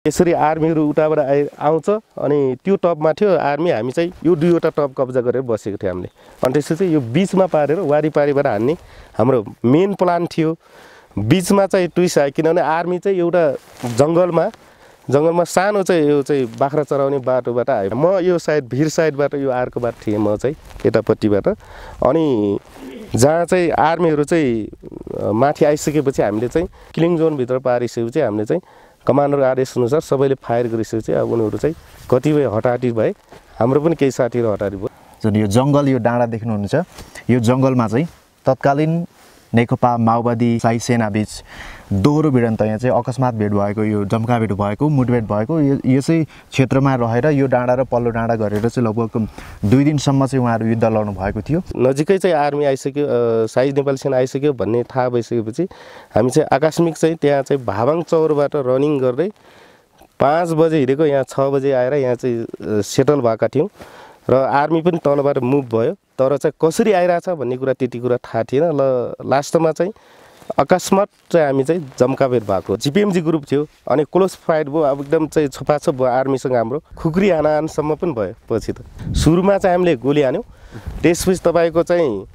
यसरी आर्मीहरू उताबाट आउँछ अनि त्यो टपमा थियो आर्मी, हामी चाहिँ यो 2वटा टप कब्जा गरेर बसेको थियो हामीले। अनि त्यसपछि यो बिचमा पारेर वारिपारिबाट हान्ने हाम्रो मेन प्लान थियो। बिचमा चाहिँ ट्विस्ट आयो, किनभने आर्मी चाहिँ एउटा जङ्गलमा सानो चाहिँ यो चाहिँ बाख्रा चराउने बाटोबाट आयो। म यो साइड भिर साइडबाट यो अर्को बाटो थिएँ, म चाहिँ यतापट्टिबाट। अनि जहाँ चाहिँ आर्मीहरू चाहिँ माथि आइसकेपछि हामीले चाहिँ किलिङ जोनभित्र पारिसकेपछि हामीले चाहिँ कमान्डर आदेश अनुसार सबैले फायर गरिसकेपछि अब उनीहरू चाहिँ कतिपय हटाहटी भए, हाम्रो पनि केही साथीहरू हटाहटी भयो। जुन यो जङ्गल, यो डाँडा देख्नुहुन्छ, यो जङ्गलमा चाहिँ तत्कालीन नेकपा माओवादी साई सेना बीच दोहोरो भिडन्त यहाँ चाहिँ अकस्मात भेट भएको, यो जम्काभेट भएको, मुठभेड भएको, यसै क्षेत्रमा रहेर यो डाँडा र पल्लो डाँडा गरेर चाहिँ लगभग 2 दिनसम्म चाहिँ उहाँहरू युद्ध लड्नु भएको थियो। नजिकै चाहिँ आर्मी आइसक्यो, साई नेपाली सेना आइसक्यो भन्ने थाहा भइसकेपछि हामी चाहिँ आकस्मिक चाहिँ त्यहाँ चाहिँ भाबाङ चौरबाट रनिङ गर्दै 5 बजे हिँडेको यहाँ 6 बजे आएर यहाँ चाहिँ सेटल भएका थियौँ र आर्मी पनि तलबाट मुभ भयो। तर चाहिँ कसरी आइरहेछ भन्ने कुरा त्यति कुरा थाहा थिएन। लास्टमा चाहिँ अकस्मात चाहिँ हामी चाहिँ जम्काभेट भएको, जिपिएमजी ग्रुप थियो अनि क्लोज फाइट भयो। अब एकदम चाहिँ छपाछप भयो आर्मीसँग हाम्रो, खुकुरी हानाहानसम्म पनि भयो। पछि त सुरुमा चाहिँ हामीले गोली हान्यौँ, त्यसपछि तपाईँको चाहिँ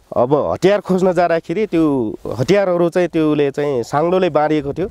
अब हतियार खोज्न जाँदाखेरि त्यो हतियारहरू चाहिँ त्योले चाहिँ साङ्लोले बाँडिएको थियो,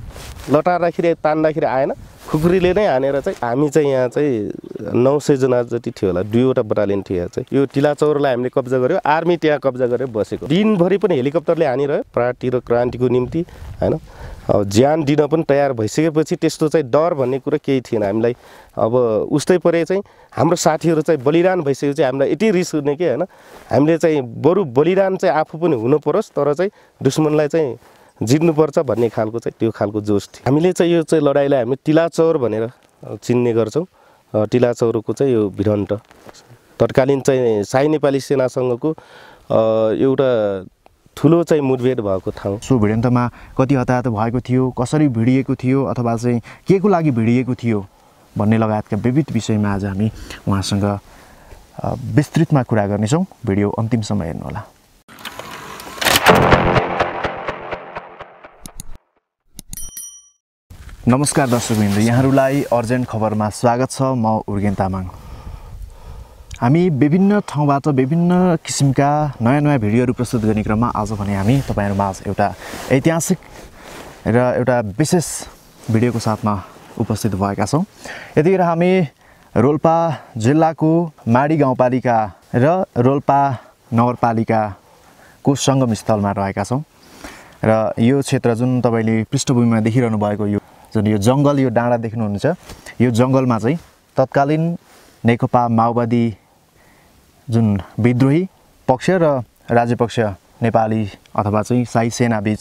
लटार्दाखेरि तान्दाखेरि आएन, खुकुरीले नै हानेर चाहिँ हामी चाहिँ यहाँ चाहिँ 900 जना जति थियो होला, 2वटा बटालियन थियो यहाँ चाहिँ। यो टिलाचौरलाई हामीले कब्जा गर्यो, आर्मी त्यहाँ कब्जा गरेर बसेको। दिनभरि पनि हेलिकप्टरले हानिरह्यो पार्टी र क्रान्तिको निम्ति, हैन। अब ज्यान दिन पनि तयार भइसकेपछि त्यस्तो चाहिँ डर भन्ने कुरा केही थिएन हामीलाई। अब उस्तै परे चाहिँ हाम्रो साथीहरू चाहिँ बलिदान भइसकेपछि हामीलाई यति रिस हुने कि, हैन। हामीले चाहिँ बरु बलिदान चाहिँ आफू पनि हुनु परोस् तर चाहिँ दुश्मनलाई चाहिँ जित्नुपर्छ भन्ने खालको चाहिँ त्यो खालको जोस थियो। हामीले चाहिँ यो चाहिँ लडाइँलाई हामी टिलाचौर भनेर चिन्ने गर्छौँ। टिलाचौरको चाहिँ यो भिडन्त तत्कालीन चाहिँ साई नेपाली सेनासँगको एउटा ठुलो चाहिँ मुठभेड भएको ठाउँ। सो भिडन्तमा कति हताहत भएको थियो, कसरी भिडिएको थियो अथवा चाहिँ के को लागि भिडिएको थियो भन्ने लगायतका विविध विषयमा आज हामी उहाँसँग विस्तृतमा कुरा गर्नेछौँ। भिडियो अन्तिमसम्म हेर्नुहोला। नमस्कार दर्शकवृन्द, यहाँहरूलाई अर्जेन्ट खबरमा स्वागत छ। म उर्गेन तामाङ। हामी विभिन्न ठाउँबाट विभिन्न किसिमका नयाँ भिडियोहरू प्रस्तुत गर्ने क्रममा आज भने हामी तपाईँहरूमा एउटा ऐतिहासिक र एउटा विशेष भिडियोको साथमा उपस्थित भएका छौँ। यतिखेर हामी रोल्पा जिल्लाको माडी गाउँपालिका र रोल्पा नगरपालिकाको सङ्गम स्थलमा रहेका छौँ र यो क्षेत्र जुन तपाईँले पृष्ठभूमिमा देखिरहनु भएको जुन यो जङ्गल, यो डाँडा देख्नुहुन्छ, यो जङ्गलमा चाहिँ तत्कालीन नेकपा माओवादी जुन विद्रोही पक्ष र राज्यपक्ष नेपाली अथवा चाहिँ साई सेना बीच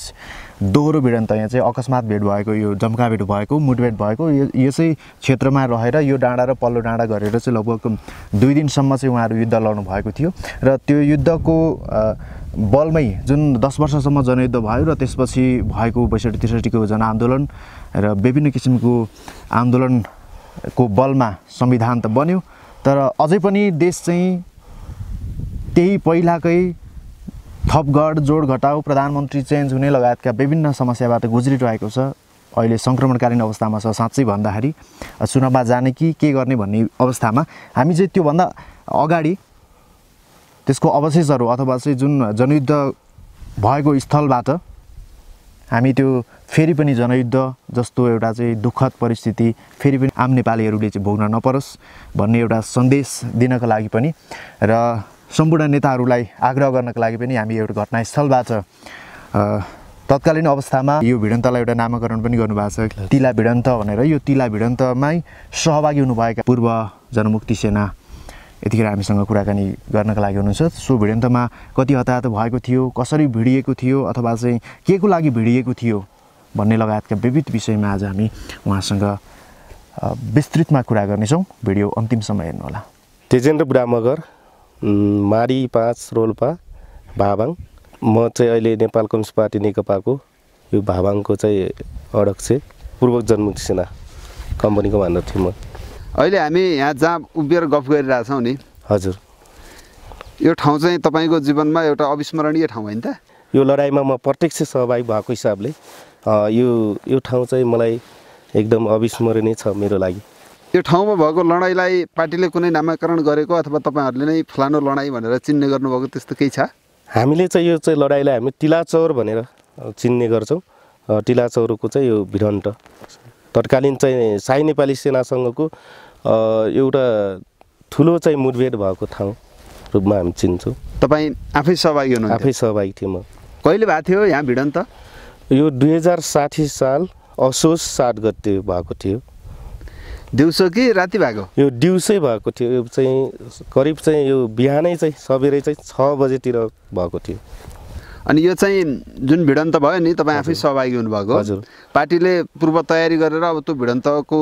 दोहोरो भिडन्त यहाँ चाहिँ अकस्मात भेट भएको, यो जम्काभेट भएको, मुठभेड भएको, यसै क्षेत्रमा रहेर यो डाँडा र पल्लो डाँडा गरेर चाहिँ लगभग 2 दिनसम्म चाहिँ उहाँहरू युद्ध लड्नु भएको थियो र त्यो युद्धको बलमै जुन 10 वर्षसम्म जनयुद्ध भयो र त्यसपछि भएको 62-63 जनआन्दोलन र विभिन्न किसिमको आन्दोलनको बलमा संविधान त बन्यो, तर अझै पनि देश चाहिँ त्यही पहिलाकै थपगढ जोड घटाउ, प्रधानमन्त्री चेन्ज हुने लगायतका विभिन्न समस्याबाट गुज्रिरहेको छ। अहिले सङ्क्रमणकालीन अवस्थामा छ। साँच्चै भन्दाखेरि चुनावमा जाने कि के गर्ने भन्ने अवस्थामा हामी चाहिँ त्योभन्दा अगाडि त्यसको अवशेषहरू अथवा चाहिँ जुन जनयुद्ध भएको स्थलबाट हामी त्यो फेरि पनि जनयुद्ध जस्तो एउटा चाहिँ दुःखद परिस्थिति फेरि पनि आम नेपालीहरूले चाहिँ भोग्न नपरोस् भन्ने एउटा सन्देश दिनको लागि पनि र सम्पूर्ण नेताहरूलाई आग्रह गर्नको लागि पनि हामी एउटा घटनास्थलबाट तत्कालीन अवस्थामा यो भिडन्तलाई एउटा नामाकरण पनि गर्नुभएको छ, तिला भिडन्त भनेर। यो तिला भिडन्तमै सहभागी हुनुभएका पूर्व जनमुक्ति सेना यतिखेर हामीसँग कुराकानी गर्नका लागि हुनुहुन्छ। सो भिडन्तमा कति हताहत भएको थियो, कसरी भिडिएको थियो अथवा चाहिँ के को लागि भिडिएको थियो भन्ने लगायतका विविध विषयमा आज हामी उहाँसँग विस्तृतमा कुरा गर्नेछौँ। भिडियो अन्तिमसम्म हेर्नुहोला। तेजेन्द्र बुढा मगर, माडी 5 रोल्पा भाबाङ। म चाहिँ अहिले नेपाल कम्युनिस्ट पार्टी नेकपाको यो भाबाङको चाहिँ अध्यक्ष, पूर्व जनमुक्ति सेना कम्पनीको कमान्डर थिएँ म। अहिले हामी यहाँ जहाँ उभिएर गफ गरिरहेछौँ नि, हजुर, यो ठाउँ चाहिँ तपाईँको जीवनमा एउटा अविस्मरणीय ठाउँ होइन त? यो लडाइँमा म प्रत्यक्ष सहभागी भएको हिसाबले यो ठाउँ चाहिँ मलाई एकदम अविस्मरणीय छ मेरो लागि। यो ठाउँमा भएको लडाइँलाई पार्टीले कुनै नामाकरण गरेको अथवा तपाईँहरूले नै फलानु लडाइँ भनेर चिन्ने गर्नुभएको त्यस्तो केही छ? हामीले चाहिँ यो चाहिँ लडाइँलाई हामी टिलाचौर भनेर चिन्ने गर्छौँ। टिलाचौरको चाहिँ यो भिडन्त तत्कालीन चाहिँ शाही नेपाली सेनासँगको एउटा ठुलो चाहिँ मुठभेड भएको ठाउँ रूपमा हामी चिन्छौँ। तपाईँ आफै सहभागी हुनुहुन्थ्यो? आफै सहभागी थिएँ म। कहिले भएको थियो यहाँ भिडन्त? यो 2060 साल असोज 7 गते भएको थियो। दिउँसो कि राति भएको? यो दिउँसै भएको थियो। यो चाहिँ करिब चाहिँ यो बिहानै चाहिँ सबेरै चाहिँ 6 बजेतिर भएको थियो। अनि यो चाहिँ जुन भिडन्त भयो नि तपाईँ आफै सहभागी हुनुभएको? हजुर। पार्टीले पूर्व तयारी गरेर अब त्यो भिडन्तको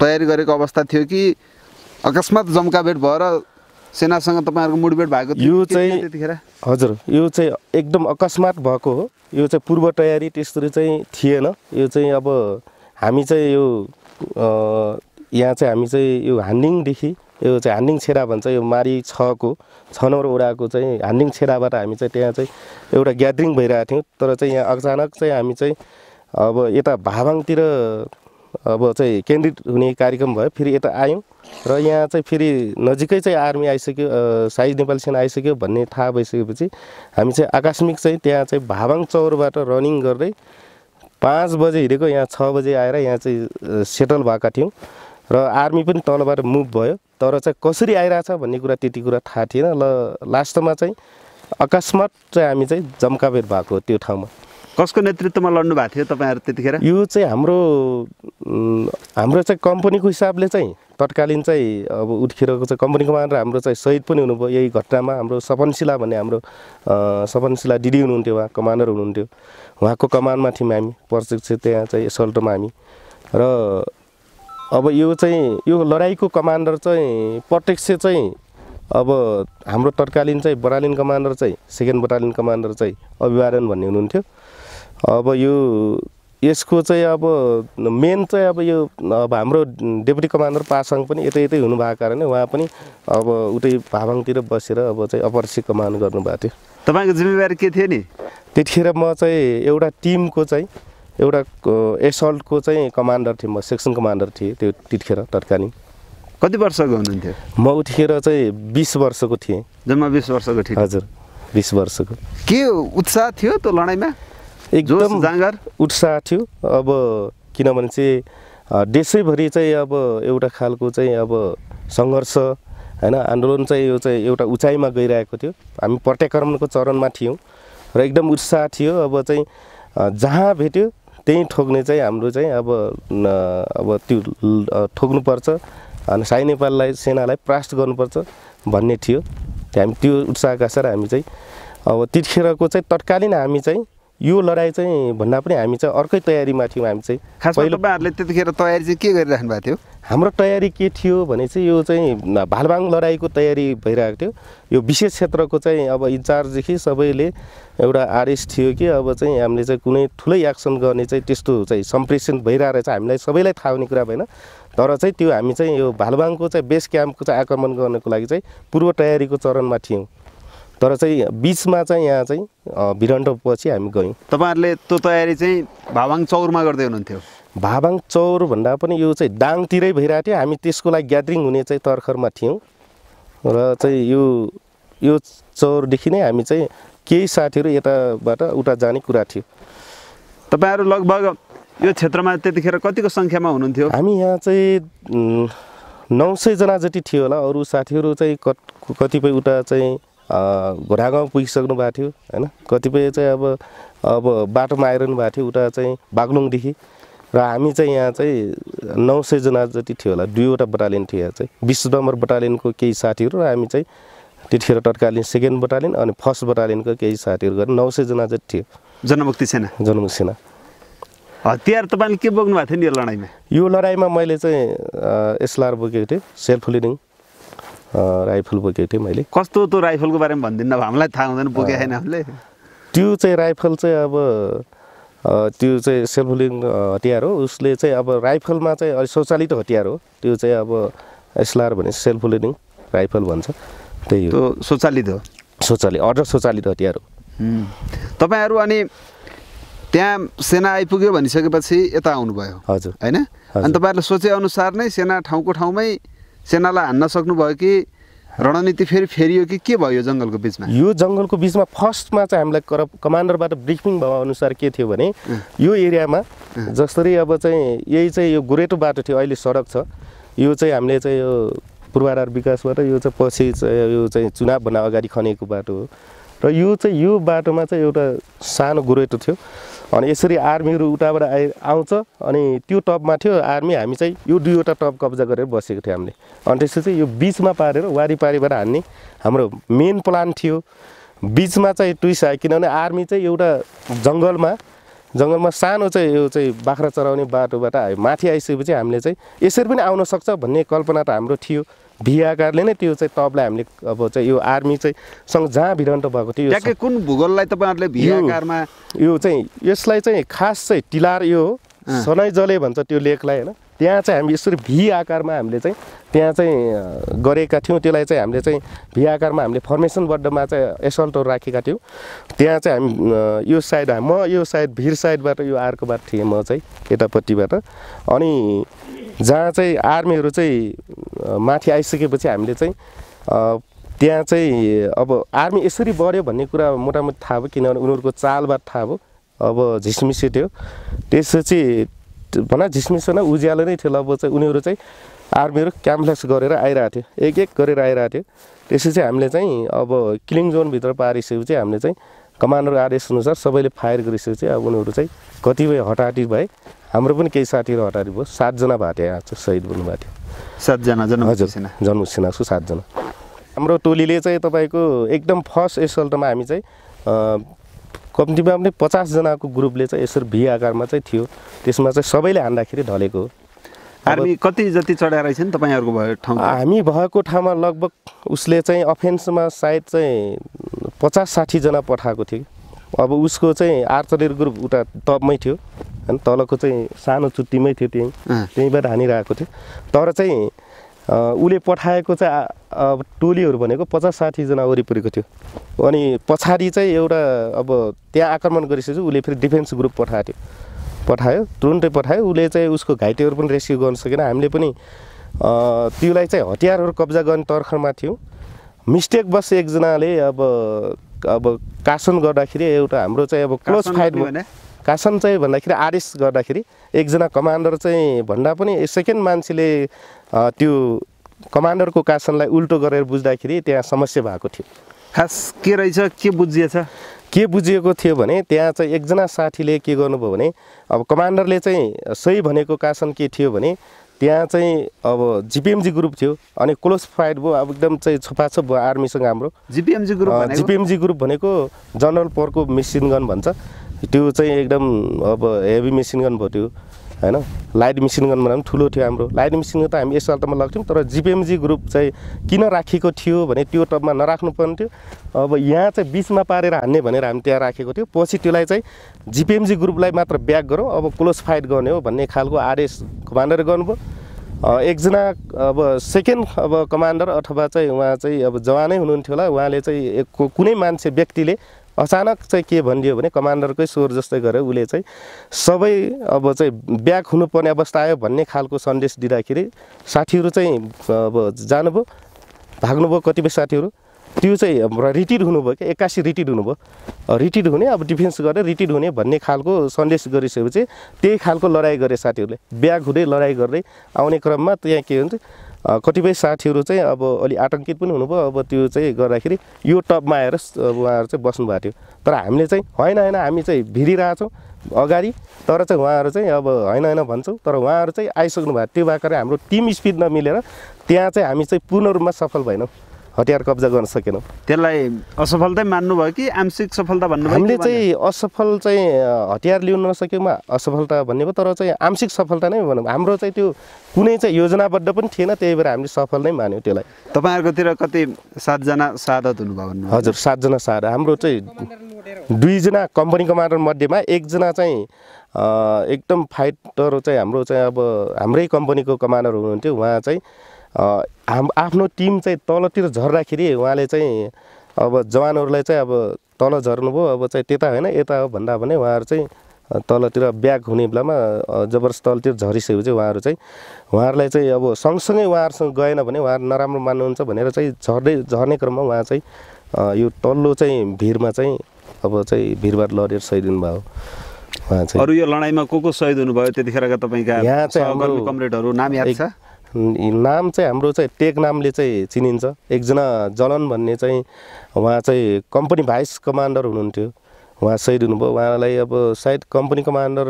तयारी गरेको अवस्था थियो कि अकस्मात जम्काभेट भएर सेनासँग तपाईँहरूको मुठभेड भएको थियो? यो चाहिँ त्यतिखेर हजुर यो चाहिँ एकदम अकस्मात भएको हो। यो चाहिँ पूर्व तयारी त्यस्तो चाहिँ थिएन। यो चाहिँ अब हामी चाहिँ यो यहाँ चाहिँ हामी चाहिँ यो हान्डिङदेखि यो चाहिँ हान्डिङ छेडा भन्छ, यो मारी 6 को 6 नम्बर वडाको चाहिँ हान्डिङ छेडाबाट हामी चाहिँ त्यहाँ चाहिँ एउटा ग्यादरिङ भइरहेको थियौँ। तर चाहिँ यहाँ अचानक चाहिँ हामी चाहिँ अब यता भाबाङतिर अब चाहिँ केन्द्रित हुने कार्यक्रम भयो। फेरि यता आयौँ र यहाँ चाहिँ फेरि नजिकै चाहिँ आर्मी आइसक्यो, शाही नेपाली सेना आइसक्यो भन्ने थाहा भइसकेपछि हामी चाहिँ आकस्मिक चाहिँ त्यहाँ चाहिँ भाबाङ चौरबाट रनिङ गर्दै 5 बजे हिँडेको यहाँ 6 बजे आएर यहाँ चाहिँ सेटल भएका थियौँ र आर्मी पनि तलबाट मुभ भयो। तर चाहिँ कसरी आइरहेछ भन्ने कुरा त्यति कुरा थाहा थिएन। लास्टमा चाहिँ अकस्मात चाहिँ हामी चाहिँ जम्काभेट भएको त्यो ठाउँमा। कसको नेतृत्वमा लड्नु भएको थियो तपाईँहरू त्यतिखेर? यो चाहिँ हाम्रो चाहिँ कम्पनीको हिसाबले चाहिँ तत्कालीन चाहिँ अब उठखेरको चाहिँ कम्पनी कमान्डर हाम्रो चाहिँ शहीद पनि हुनुभयो यही घटनामा। हाम्रो सपनशिला भन्ने हाम्रो सपनशिला दिदी हुनुहुन्थ्यो, उहाँ कमान्डर हुनुहुन्थ्यो। उहाँको कमानमा थियौँ हामी प्रत्यक्ष त्यहाँ चाहिँ एसल्टमा हामी। र अब यो चाहिँ यो लडाइँको कमान्डर चाहिँ प्रत्यक्ष चाहिँ अब हाम्रो तत्कालीन चाहिँ बटालियन कमान्डर चाहिँ 2nd बटालियन कमान्डर चाहिँ अभिवादन भन्ने हुनुहुन्थ्यो। अब यो यसको चाहिँ अब मेन चाहिँ अब यो अब हाम्रो डेपुटी कमान्डर पासाङ पनि यतै हुनुभएको कारणले उहाँ पनि अब उतै भाबाङतिर बसेर अब चाहिँ अपरसी कमान्ड गर्नुभएको थियो। तपाईँको जिम्मेवारी के थियो नि? त्यतिखेर म चाहिँ एउटा टिमको चाहिँ एउटा एसल्टको चाहिँ कमान्डर थिएँ, म सेक्सन कमान्डर थिएँ त्यो त्यतिखेर तत्कालीन। कति वर्षको हुनुहुन्थ्यो? म उठेर चाहिँ 20 वर्षको थिएँ। जम्मा 20 वर्षको थिएँ? हजुर 20 वर्षको। के उत्साह थियो त्यो लडाइँमा? एकदम जाँगर उत्साह थियो। अब किनभने चाहिँ देशैभरि चाहिँ अब एउटा खालको चाहिँ अब सङ्घर्ष हैन आन्दोलन चाहिँ यो चाहिँ एउटा उचाइमा गइरहेको थियो। हामी प्रत्याक्रमणको चरणमा थियौँ र एकदम उत्साह थियो। अब चाहिँ जहाँ भेट्यो त्यहीँ ठोक्ने चाहिँ हाम्रो चाहिँ अब त्यो ठोक्नुपर्छ अनि शाही नेपाललाई सेनालाई परास्त गर्नुपर्छ भन्ने थियो। हामी त्यो उत्साहका साथ हामी चाहिँ अब त्यतिखेरको चाहिँ तत्कालीन हामी चाहिँ यो लडाइँ चाहिँ भन्दा पनि हामी चाहिँ अर्कै तयारीमा थियौँ। हामी चाहिँ खासमा तपाईँहरूले त्यतिखेर तयारी चाहिँ के गरिराख्नु भएको थियो? हाम्रो तयारी के थियो भने चाहिँ यो चाहिँ भालबाङ लडाइँको तयारी भइरहेको थियो। यो विशेष क्षेत्रको चाहिँ अब इन्चार्जदेखि सबैले एउटा आदेश थियो कि अब चाहिँ हामीले चाहिँ कुनै ठुलै एक्सन गर्ने चाहिँ त्यस्तो चाहिँ सम्प्रेषण भइरहेको रहेछ। हामीलाई सबैलाई थाहा हुने कुरा भएन। तर चाहिँ त्यो हामी चाहिँ यो भालबाङको चाहिँ बेस क्याम्पको चाहिँ आक्रमण गर्नको लागि चाहिँ पूर्व तयारीको चरणमा थियौँ। तर चाहिँ बिचमा चाहिँ यहाँ चाहिँ भिडन्तपछि हामी गयौँ। तपाईँहरूले त्यो तयारी चाहिँ भाबाङ चौरमा गर्दै हुनुहुन्थ्यो? भाबाङ चौर भन्दा पनि यो चाहिँ दाङतिरै भइरहेको थियो। हामी त्यसको लागि ग्यादरिङ हुने चाहिँ तर्खरमा थियौँ र चाहिँ यो चौरदेखि नै हामी चाहिँ केही साथीहरू यताबाट उता जाने कुरा थियो। तपाईँहरू लगभग यो क्षेत्रमा त्यतिखेर कतिको सङ्ख्यामा हुनुहुन्थ्यो? हामी यहाँ चाहिँ 900 जना जति थियो होला। अरू साथीहरू चाहिँ कतिपय उता चाहिँ घोडागाउँ पुगिसक्नु भएको थियो हैन। कतिपय चाहिँ अब बाटोमा आइरहनु भएको थियो उता चाहिँ बागलुङदेखि। र हामी चाहिँ यहाँ चाहिँ 900 जना जति थियो होला। 2वटा बटालियन थियो यहाँ चाहिँ 20 नम्बर बटालियनको केही साथीहरू र हामी चाहिँ त्यतिखेर तत्कालीन 2nd बटालियन अनि 1st बटालियनको केही साथीहरू गरेर 900 जना जति थियो। जनमुक्ति सेना? जनमुक्ति सेना। हतियार तपाईँले के बोक्नु भएको थियो नि यो लडाइँमा? यो लडाइँमा मैले चाहिँ एसएलआर बोकेको थिएँ, सेल्फ लिडिङ राइफल बोकेको थिएँ मैले। कस्तो त्यो राइफलको बारेमा भनिदिनु अब हामीलाई थाहा हुँदैन, बोके छैन हामीले। त्यो चाहिँ राइफल चाहिँ अब त्यो चाहिँ सेल्फ लिडिङ हतियार हो। उसले चाहिँ अब राइफलमा चाहिँ अलि स्वचालित हतियार हो। त्यो चाहिँ अब एसएलआर भने सेल्फ लिडिङ राइफल भन्छ, त्यही हो। त्यो स्वचालित हो? स्वचालित अर्ध स्वचालित हतियार हो। तपाईँहरू अनि त्यहाँ सेना आइपुग्यो भनिसकेपछि यता आउनुभयो हजुर होइन अनि तपाईँहरूले सोचेअनुसार नै सेना ठाउँको ठाउँमै सेनालाई हान्न सक्नुभयो कि रणनीति फेरि फेरियो कि के भयो जङ्गलको बिचमा यो जङ्गलको बिचमा फर्स्टमा चाहिँ हामीलाई कमान्डरबाट ब्रिफिङ भए अनुसार के थियो भने यो एरियामा जसरी अब चाहिँ यही चाहिँ यो गोरेटो बाटो थियो अहिले सडक छ यो चाहिँ हामीले चाहिँ यो पूर्वाधार विकासबाट यो चाहिँ पछि चाहिँ यो चाहिँ चुनावभन्दा अगाडि खनेको बाटो हो र यो बाटोमा चाहिँ एउटा सानो गोरेटो थियो अनि यसरी आर्मीहरू उताबाट आउँछ अनि त्यो टपमा थियो आर्मी हामी चाहिँ यो दुईवटा टप कब्जा गरेर बसेको थियो हामीले अनि त्यसपछि चाहिँ यो बिचमा पारेर वारिपारिबाट हान्ने हाम्रो मेन प्लान थियो बिचमा चाहिँ ट्विस्ट आयो किनभने आर्मी चाहिँ एउटा जङ्गलमा सानो चाहिँ यो चाहिँ बाख्रा चराउने बाटोबाट माथि आइसकेपछि हामीले चाहिँ यसरी पनि आउन सक्छ भन्ने कल्पना त हाम्रो थियो भी आकारले नै त्यो चाहिँ टपलाई हामीले अब चाहिँ यो आर्मी चाहिँ सँग जहाँ भिडन्त भएको थियो ट्याक्कै कुन भूगोललाई तपाईँहरूले भी आकारमा यो चाहिँ यसलाई चाहिँ खास चाहिँ टिलार यो सनै जले भन्छ त्यो लेकलाई होइन त्यहाँ चाहिँ हामी यसरी भी आकारमा हामीले चाहिँ त्यहाँ चाहिँ गरेका थियौँ त्यसलाई चाहिँ हामीले चाहिँ भी आकारमा हामीले फर्मेसन बड्डमा चाहिँ एसल्टहरू राखेका थियौँ त्यहाँ चाहिँ हामी यो साइड म यो साइड भिर साइडबाट यो आर्कोबाट थिएँ म चाहिँ यतापट्टिबाट अनि जहाँ चाहिँ आर्मीहरू चाहिँ माथि आइसकेपछि हामीले चाहिँ त्यहाँ चाहिँ अब आर्मी यसरी बढ्यो भन्ने कुरा मोटामोटी थाहा भयो किनभने उनीहरूको चालबाट थाहा भयो अब झिसमिसे थियो त्यसपछि भन झिसमिस न उज्यालो नै थियो अब चाहिँ उनीहरू चाहिँ आर्मीहरू क्याम्फ्लेक्स गरेर आइरहेको थियो एक गरेर आइरहेको थियो त्यसपछि हामीले चाहिँ अब किलिङ जोनभित्र पारिसकेपछि हामीले चाहिँ कमान्डर आदेश अनुसार सबैले फायर गरिसकेपछि अब उनीहरू चाहिँ कतिपय हटाहटी भए हाम्रो पनि केही साथीहरू हटाहटी भयो 7 जना भएको थियो यहाँ चाहिँ शहीद हुनुभएको थियो 7 जना जनमुख सेनाको 7 जना हाम्रो टोलीले चाहिँ तपाईँको एकदम फर्स्ट एसल्टमा हामी चाहिँ कम्तीमा पनि 50 जनाको ग्रुपले चाहिँ यसरी भी आकारमा चाहिँ थियो त्यसमा चाहिँ सबैले हान्दाखेरि ढलेको हो आर्मी कति जति चढाएर रहेछन् तपाईँहरूको भयो ठाउँमा हामी भएको ठाउँमा लगभग उसले चाहिँ अफेन्समा सायद चाहिँ 50-60 जना पठाएको थियो अब उसको चाहिँ आर्चरी ग्रुप उता टपमै थियो हैन तलको चाहिँ सानो चुट्टीमै थियो त्यहीँबाट हानिरहेको थियो तर चाहिँ उसले पठाएको चाहिँ अब टोलीहरू भनेको 50-60 जना वरिपरिको थियो अनि पछाडि चाहिँ एउटा अब त्यहाँ आक्रमण गरिसकेपछि उसले फेरि डिफेन्स ग्रुप पठायो तुरुन्तै पठायो उसले चाहिँ उसको घाइतेहरू पनि रेस्क्यु गर्न सकेन हामीले पनि त्योलाई चाहिँ हतियारहरू कब्जा गर्ने तर्खरमा थियौँ मिस्टेक बस एकजनाले अब कासन गर्दाखेरि एउटा हाम्रो चाहिँ अब क्लोज फाइट भयो कासन चाहिँ भन्दाखेरि आदेश गर्दाखेरि एकजना कमान्डर चाहिँ भन्दा पनि सेकेन्ड मान्छेले त्यो कमान्डरको कासनलाई उल्टो गरेर बुझ्दाखेरि त्यहाँ समस्या भएको थियो खास के रहेछ के बुझिएको थियो भने त्यहाँ चाहिँ एकजना साथीले के गर्नुभयो भने अब कमान्डरले चाहिँ सही भनेको कासन के थियो भने त्यहाँ चाहिँ अब जिपिएमजी ग्रुप थियो अनि क्लोज फाइट भयो अब एकदम चाहिँ छपाछप भयो आर्मीसँग हाम्रो जिपिएमजी ग्रुप भनेको जनरल पोरको मेसिन गन भन्छ त्यो चाहिँ एकदम अब हेभी मेसिन गन भयो त्यो हैन लाइट मेसिन गन भन्दा पनि ठुलो थियो हाम्रो लाइट मेसिन गन त हामी एसल्टमा लग्थ्यौँ तर जिपिएमजी ग्रुप चाहिँ किन राखेको थियो भने त्यो टपमा नराख्नु पर्ने थियो अब यहाँ चाहिँ बिचमा पारेर हान्ने भनेर हामी त्यहाँ राखेको थियो पछि त्यसलाई चाहिँ जिपिएमजी ग्रुपलाई मात्र ब्याक गरौँ अब क्लोज फाइट गर्ने हो भन्ने खालको आदेश कमान्डर गर्नुभयो एकजना अब सेकेन्ड अब कमान्डर अथवा चाहिँ उहाँ चाहिँ अब जवानै हुनुहुन्थ्यो होला उहाँले चाहिँ कुनै मान्छे व्यक्तिले अचानक चाहिँ के भनिदियो भने कमान्डरकै स्वर जस्तै गरेर उसले चाहिँ सबै अब चाहिँ ब्याक हुनुपर्ने अवस्था आयो भन्ने खालको सन्देश दिँदाखेरि साथीहरू चाहिँ अब जानुभयो भाग्नुभयो कतिपय साथीहरू त्यो चाहिँ रिटिड हुनुभयो क्या 81 रिटिड हुनुभयो रिटिड हुने अब डिफेन्स गरेर रिटिड हुने भन्ने खालको सन्देश गरिसकेपछि त्यही खालको लडाइँ गरे साथीहरूले ब्याक हुँदै लडाइँ गर्दै आउने क्रममा त्यहाँ के हुन्छ कतिपय साथीहरू चाहिँ अब अलि आतङ्कित पनि हुनुभयो अब त्यो चाहिँ गर्दाखेरि यो टपमा आएर उहाँहरू चाहिँ बस्नु भएको थियो तर हामीले चाहिँ होइन हामी चाहिँ भिडिरहेछौँ अगाडि तर चाहिँ उहाँहरू चाहिँ अब होइन भन्छौँ तर उहाँहरू चाहिँ आइसक्नु भएको त्यो भएकोले हाम्रो टिम स्पिड नमिलेर त्यहाँ चाहिँ हामी चाहिँ पूर्ण रूपमा सफल भएनौँ हतियार कब्जा गर्न सकेनौँ त्यसलाई असफलता मान्नुभयो कि आंशिक सफलता भन्नुभयो हामीले चाहिँ असफल चाहिँ हतियार ल्याउन नसकेमा असफलता भन्ने भयो तर चाहिँ आंशिक सफलता नै भनौँ हाम्रो चाहिँ त्यो कुनै चाहिँ योजनाबद्ध पनि थिएन त्यही भएर हामीले सफल नै मान्यौँ त्यसलाई तपाईँहरूकोतिर कति 7 जना शहादत हुनुभयो भन्नु हजुर 7 जना शहादत हाम्रो चाहिँ 2 जना कम्पनी कमान्डर मध्येमा एकजना चाहिँ एकदम फाइटर चाहिँ हाम्रो चाहिँ अब हाम्रै कम्पनीको कमान्डर हुनुहुन्थ्यो उहाँ चाहिँ आफ्नो टिम चाहिँ तलतिर झर्दाखेरि उहाँले चाहिँ अब जवानहरूलाई चाहिँ अब तल झर्नुभयो अब चाहिँ त्यता होइन यता हो भन्दा भने उहाँहरू चाहिँ तलतिर ब्याक हुने बेलामा जबरजस्त तलतिर झरिसकेपछि उहाँहरूलाई चाहिँ अब सँगसँगै उहाँहरूसँग गएन भने उहाँहरू नराम्रो मान्नुहुन्छ भनेर चाहिँ झर्ने क्रममा उहाँ चाहिँ यो तल्लो चाहिँ भिरमा चाहिँ अब चाहिँ भिरबाट लडेर सहिद हुनुभयो उहाँ चाहिँ। अरू यो लडाइँमा को शहीद हुनुभयो त्यतिखेरका तपाईँका यहाँ चाहिँ सहकर्मी कमरेडहरू नाम याद छ? नाम चाहिँ हाम्रो चाहिँ टेक नामले चाहिँ चिनिन्छ। एकजना जलन भन्ने चाहिँ उहाँ चाहिँ कम्पनी भाइस कमान्डर हुनुहुन्थ्यो, उहाँ शहीद हुनुभयो। उहाँलाई अब सायद कम्पनी कमान्डर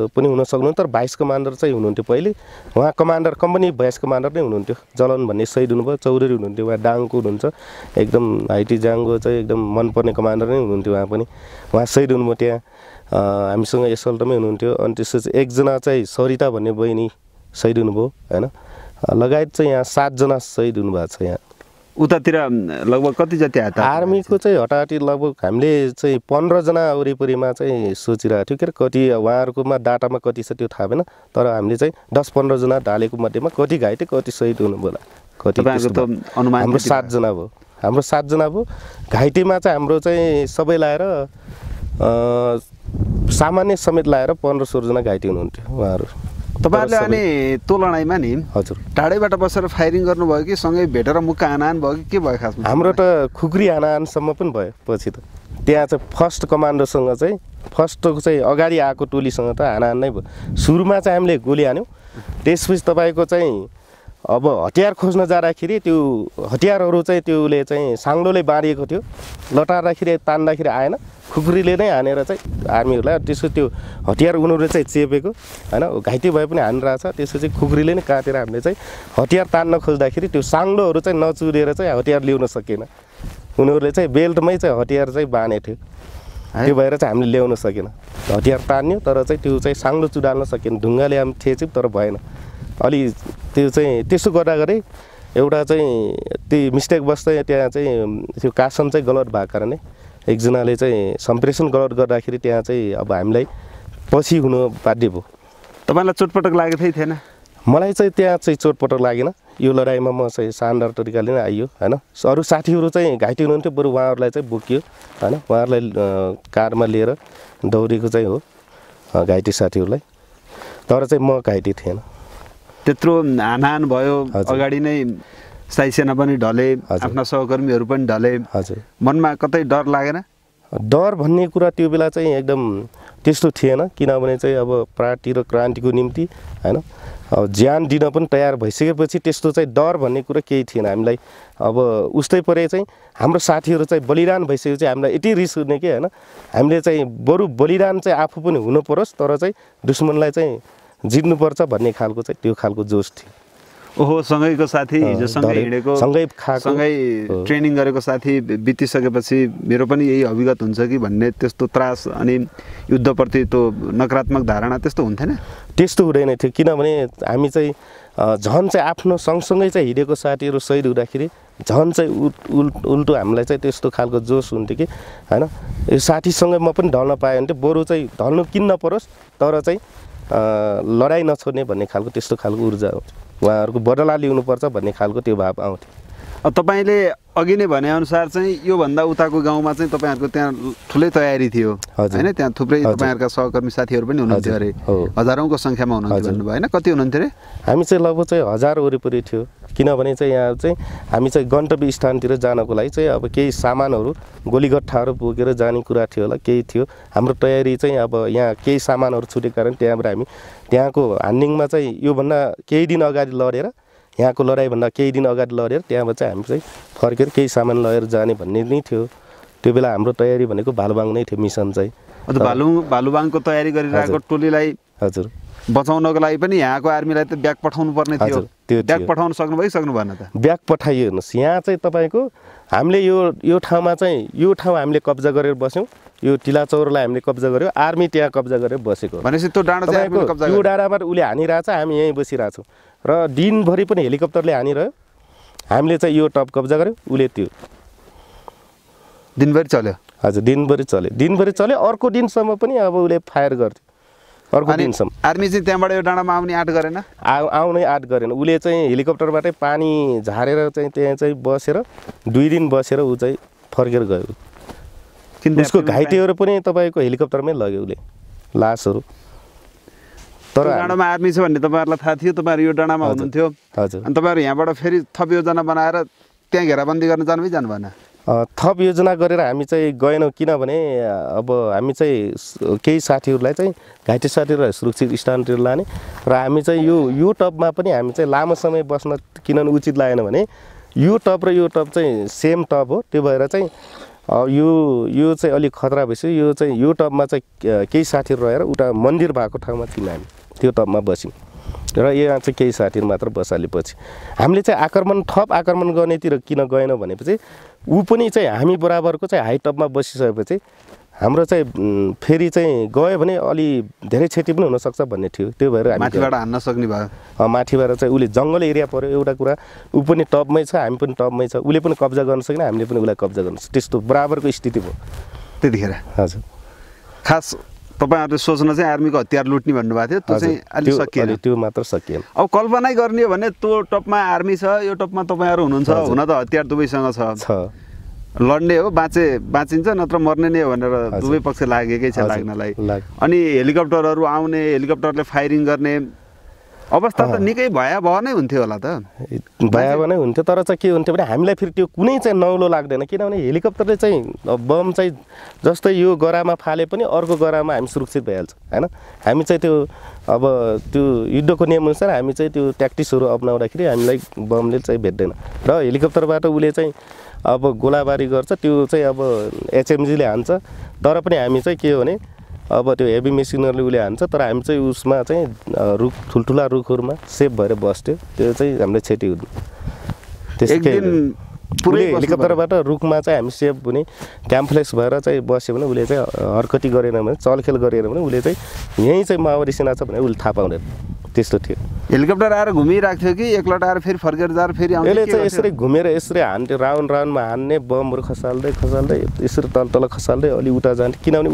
पनि हुन सक्नुहुन्थ्यो तर भाइस कमान्डर चाहिँ हुनुहुन्थ्यो पहिले। उहाँ कमान्डर कम्पनी भाइस कमान्डर नै हुनुहुन्थ्यो। जलन भन्ने शहीद हुनुभयो। चौधरी हुनुहुन्थ्यो, उहाँ डाङको हुनुहुन्छ, एकदम हाइटी जाङको चाहिँ एकदम मनपर्ने कमान्डर नै हुनुहुन्थ्यो उहाँ पनि। उहाँ शहीद हुनुभयो त्यहाँ हामीसँग एसल्टमै हुनुहुन्थ्यो। अनि त्यसपछि एकजना चाहिँ सरिता भन्ने बहिनी शहीद हुनुभयो होइन। लगायत चाहिँ यहाँ 7 जना शहीद हुनुभएको छ। यहाँ उतातिर लगभग कति जति आयो? आर्मीको चाहिँ हटाहटी लगभग हामीले चाहिँ 15 जना वरिपरिमा चाहिँ सोचिरहेको थियो के अरे कति उहाँहरूकोमा डाटामा कति छ त्यो थाहा भएन तर हामीले चाहिँ 10-15 जना ढालेको मध्येमा कति घाइते कति शहीद हुनुभयो होला कति हाम्रो 7 जना भयो। हाम्रो 7 जना भयो। घाइतेमा चाहिँ हाम्रो चाहिँ सबै लाएर सामान्य समेत लाएर 15-16 जना घाइते हुनुहुन्थ्यो उहाँहरू। तपाईँहरूले अनि त्यो लडाइँमा नि हजुर टाढैबाट बसेर फायरिङ गर्नुभयो कि सँगै भेटेर मुक्का हानाहान भयो कि के भयो खासमा? हाम्रो त खुकुरी हानाहानसम्म पनि भयो पछि त। त्यहाँ चाहिँ फर्स्ट कमान्डरसँग चाहिँ फर्स्टको चाहिँ अगाडि आएको टोलीसँग त हानाहान नै भयो। सुरुमा चाहिँ हामीले गोली हान्यौँ, त्यसपछि तपाईँको चाहिँ अब हतियार खोज्न जाँदाखेरि त्यो हतियारहरू चाहिँ त्योले चाहिँ साङ्लोले बाँडिएको थियो, लटार्दाखेरि तान्दाखेरि आएन, खुकुरीले नै हानेर चाहिँ आर्मीहरूलाई त्यसको त्यो हतियार उनीहरूले चाहिँ चेपेको होइन घाइते भए पनि हानिरहेछ। त्यसपछि खुकुरीले नै काटेर हामीले चाहिँ हतियार तान्न खोज्दाखेरि त्यो साङ्लोहरू चाहिँ नचुरेर चाहिँ हतियार ल्याउन सकेन। उनीहरूले चाहिँ बेल्टमै चाहिँ हतियार चाहिँ बाँधेको थियो, त्यो भएर चाहिँ हामीले ल्याउन सकेन। हतियार तान्यो तर चाहिँ त्यो चाहिँ साङ्लो चुडाल्न सकेन, ढुङ्गाले हामी ठेच्यौँ तर भएन। अलि त्यो चाहिँ त्यसो गर्दाखेरि एउटा चाहिँ त्यो मिस्टेक बस्दै त्यहाँ चाहिँ त्यो कासन चाहिँ गलत भएको कारणले एकजनाले चाहिँ सम्प्रेसन गलत गर्दाखेरि त्यहाँ चाहिँ अब हामीलाई पछि हुनु बाध्य भयो। तपाईँलाई चोटपटक लागेको थिएन? मलाई चाहिँ त्यहाँ चाहिँ चोटपटक लागेन। यो लडाइँमा म चाहिँ शानदार तरिकाले नै आइयो होइन। अरू साथीहरू चाहिँ घाइते हुनुहुन्थ्यो, बरु उहाँहरूलाई चाहिँ बोकियो होइन। उहाँहरूलाई कारमा लिएर दौडेको चाहिँ हो घाइते साथीहरूलाई, तर चाहिँ म घाइते थिएन। त्यत्रो हानहान भयो, अगाडि नै स्थायी सेना पनि ढले, आफ्ना सहकर्मीहरू पनि ढले, हजुर मनमा कतै डर लागेन? डर भन्ने कुरा त्यो बेला चाहिँ एकदम त्यस्तो थिएन, किनभने चाहिँ अब पार्टी र क्रान्तिको निम्ति होइन अब ज्यान दिन पनि तयार भइसकेपछि त्यस्तो चाहिँ डर भन्ने कुरा केही थिएन हामीलाई। अब उस्तै परे चाहिँ हाम्रो साथीहरू चाहिँ बलिदान भइसकेपछि हामीलाई यति रिस हुने कि होइन, हामीले चाहिँ बरु बलिदान चाहिँ आफू पनि हुनु परोस् तर चाहिँ दुश्मनलाई चाहिँ जित्नुपर्छ भन्ने खालको चाहिँ त्यो खालको जोस थियो। ओहो, सँगैको साथी, हिजो सँगै हिँडेको, सँगै खाएको, सँगै ट्रेनिङ गरेको साथी बितिसकेपछि मेरो पनि यही अभिगत हुन्छ कि भन्ने त्यस्तो त्रास अनि युद्धप्रति त्यो नकारात्मक धारणा त्यस्तो हुन्थेन? त्यस्तो हुँदैन थियो, किनभने हामी चाहिँ झन् चाहिँ आफ्नो सँगसँगै चाहिँ हिँडेको साथीहरू शहीद हुँदाखेरि झन् चाहिँ उल्टो हामीलाई चाहिँ त्यस्तो खालको जोस हुन्थ्यो कि होइन यो साथीसँगै म पनि ढल्न पाएँ भने चाहिँ बरु चाहिँ ढल्नु किन नपरोस् तर चाहिँ लडाइँ नछोड्ने भन्ने खालको त्यस्तो खालको ऊर्जा आउँथ्यो। उहाँहरूको बदला लिनुपर्छ भन्ने खालको त्यो भाव आउँथ्यो। तपाईँले अघि नै भनेअनुसार चाहिँ योभन्दा उताको गाउँमा चाहिँ तपाईँहरूको त्यहाँ ठुलै तयारी थियो होइन? त्यहाँ थुप्रै तपाईँहरूका सहकर्मी साथीहरू पनि हुनुहुन्थ्यो अरे, हजारौँको सङ्ख्यामा हुनुहुन्थ्यो भन्नुभयो होइन? कति हुनुहुन्थ्यो अरे? हामी चाहिँ लगभग चाहिँ 1000 वरिपरि थियो, किनभने चाहिँ यहाँ चाहिँ हामी चाहिँ गन्तव्य स्थानतिर जानको लागि चाहिँ अब केही सामानहरू गोलीगट्ठाहरू बोकेर जाने कुरा थियो होला, केही थियो। हाम्रो तयारी चाहिँ अब यहाँ केही सामानहरू छुटेको कारण त्यहाँबाट हामी त्यहाँको हान्डिङमा चाहिँ योभन्दा केही दिन अगाडि लडेर यहाँको लडाइँभन्दा केही दिन अगाडि लडेर त्यहाँबाट चाहिँ हामी चाहिँ फर्केर केही सामान लगेर जाने भन्ने नै थियो। त्यो बेला हाम्रो तयारी भनेको भालुबाङ नै थियो मिसन चाहिँ। भालुबाङको तयारी गरिरहेको टोलीलाई हजुर बचाउनको लागि पनि यहाँको आर्मीलाई त ब्याक पठाउनु पर्ने थियो। ब्याक पठाउन सक्नुभयो कि सक्नु भएन त? ब्याक पठाइयो। हेर्नुहोस् यहाँ चाहिँ तपाईँको हामीले यो ठाउँमा चाहिँ यो ठाउँ हामीले कब्जा गरेर बस्यौँ, यो टिला चौरलाई हामीले कब्जा गऱ्यौँ, आर्मी त्यहाँ कब्जा गरेर बसेको भनेपछि त्यो डाँडा चाहिँ आर्मीले कब्जा गर्यो। त्यो डाँडाबाट उसले हानिरहेछ, हामी यहीँ बसिरहेछौँ र दिनभरि पनि हेलिकप्टरले हानिरह्यो। हामीले चाहिँ यो टप कब्जा गऱ्यौँ, उसले त्यो दिनभरि चल्यो। हजुर दिनभरि चल्यो। अर्को दिनसम्म पनि अब उसले फायर गर्थ्यो, अर्को दिनसम्म। आर्मी चाहिँ त्यहाँबाट यो डाँडामा आउने आँट गरेन? आउनै आँट गरेन। उसले चाहिँ हेलिकप्टरबाटै पानी झारेर चाहिँ त्यहाँ चाहिँ बसेर 2 दिन बसेर ऊ चाहिँ फर्केर गयो। उसको घाइतेहरू पनि तपाईँको हेलिकप्टरमै लग्यो उसले। लासहरू। तर डाँडामा आर्मी छ भन्ने तपाईँहरूलाई थाहा थियो? तपाईँहरू यो डाँडामा हुनुहुन्थ्यो, हजुर। अनि तपाईँहरू यहाँबाट फेरि थप योजना बनाएर त्यहाँ घेराबन्दी गर्न जानु भएन? थप योजना गरेर हामी चाहिँ गएनौँ, किनभने अब हामी चाहिँ केही साथीहरूलाई चाहिँ घाइते साथीहरूलाई सुरक्षित स्थानतिर लाने र हामी चाहिँ यो टपमा पनि हामी चाहिँ लामो समय बस्न किनभने उचित लागेन भने यो टप र यो टप चाहिँ सेम टप हो। त्यो भएर चाहिँ यो चाहिँ अलिक खतरा भएपछि यो चाहिँ यो टपमा चाहिँ केही साथीहरू रहेर उता मन्दिर भएको ठाउँमा थियौँ हामी, त्यो टपमा बस्यौँ र यहाँ चाहिँ केही साथीहरू मात्र बसालेपछि हामीले चाहिँ थप आक्रमण गर्नेतिर किन गएनौँ भनेपछि ऊ पनि चाहिँ हामी बराबरको चाहिँ हाई टपमा बसिसकेपछि हाम्रो चाहिँ फेरि चाहिँ गयो भने अलि धेरै क्षति पनि हुनसक्छ भन्ने थियो। त्यो भएर हामी माथिबाट हान्न सक्ने भयो। माथिबाट चाहिँ उसले जङ्गल एरिया पऱ्यो एउटा कुरा, ऊ पनि टपमै छ हामी पनि टपमै छ, उसले पनि कब्जा गर्न सकेन हामीले पनि उसलाई कब्जा गर्न सक्छ, त्यस्तो बराबरको स्थिति भयो त्यतिखेर। हजुर। खास तपाईँहरूले सोच्न चाहिँ आर्मीको हतियार लुट्ने भन्नुभएको थियो, त्यो चाहिँ अलि सकिएन? त्यो मात्र सकिएन। अब कल्पनै गर्ने हो भने त्यो टपमा आर्मी छ, यो टपमा तपाईँहरू हुनुहुन्छ, हुन त हतियार दुवैसँग छ, लड्ने हो बाँचिन्छ नत्र मर्ने नै हो भनेर दुवै पक्ष लागेकै छ लाग्नलाई। अनि हेलिकप्टरहरू आउने, हेलिकप्टरले फायरिङ गर्ने अवस्था त निकै भयावह नै हुन्थ्यो होला त? भयावह नै हुन्थ्यो, तर चाहिँ के हुन्थ्यो भने हामीलाई फेरि त्यो कुनै चाहिँ नौलो लाग्दैन, किनभने हेलिकप्टरले चाहिँ बम चाहिँ जस्तै यो गरामा फाले पनि अर्को गरामा हामी सुरक्षित भइहाल्छ हैन। हामी चाहिँ त्यो अब त्यो युद्धको नियमअनुसार हामी चाहिँ त्यो ट्याक्टिक्सहरू अपनाउँदाखेरि हामीलाई बमले चाहिँ भेट्दैन र हेलिकप्टरबाट उसले चाहिँ अब गोलाबारी गर्छ, त्यो चाहिँ अब एचएमजीले हान्छ, तर पनि हामी चाहिँ के हो भने अब त्यो हेभी मेसिनरले उसले हान्छ, तर हामी चाहिँ उसमा चाहिँ रुख ठुल्ठुला रुखहरूमा सेफ भएर बस्थ्यो, त्यो चाहिँ हामीलाई क्षति हुँदैन। त्यसकै पुरै हेलिकप्टरबाट रुखमा चाहिँ हामी सेफ हुने क्याम्फ्लेक्स भएर चाहिँ बस्यो भने उसले चाहिँ हरकती गरेन भने चलखेल गरेन भने उसले चाहिँ यहीँ चाहिँ माओवादी सेना छ भने उसले थाहा पाउँदैन, त्यस्तो थियो। हेलिकप्टर आएर घुमिरहेको थियो कि एकलट आएर फेरि फर्केर जाएर फेरि यसले चाहिँ यसरी घुमेर यसरी हान्थ्यो, राउन्डमा हान्ने, बमहरू खसाल्दै यसरी तल खसाल्दै अलि उता जान्थ्यो, किनभने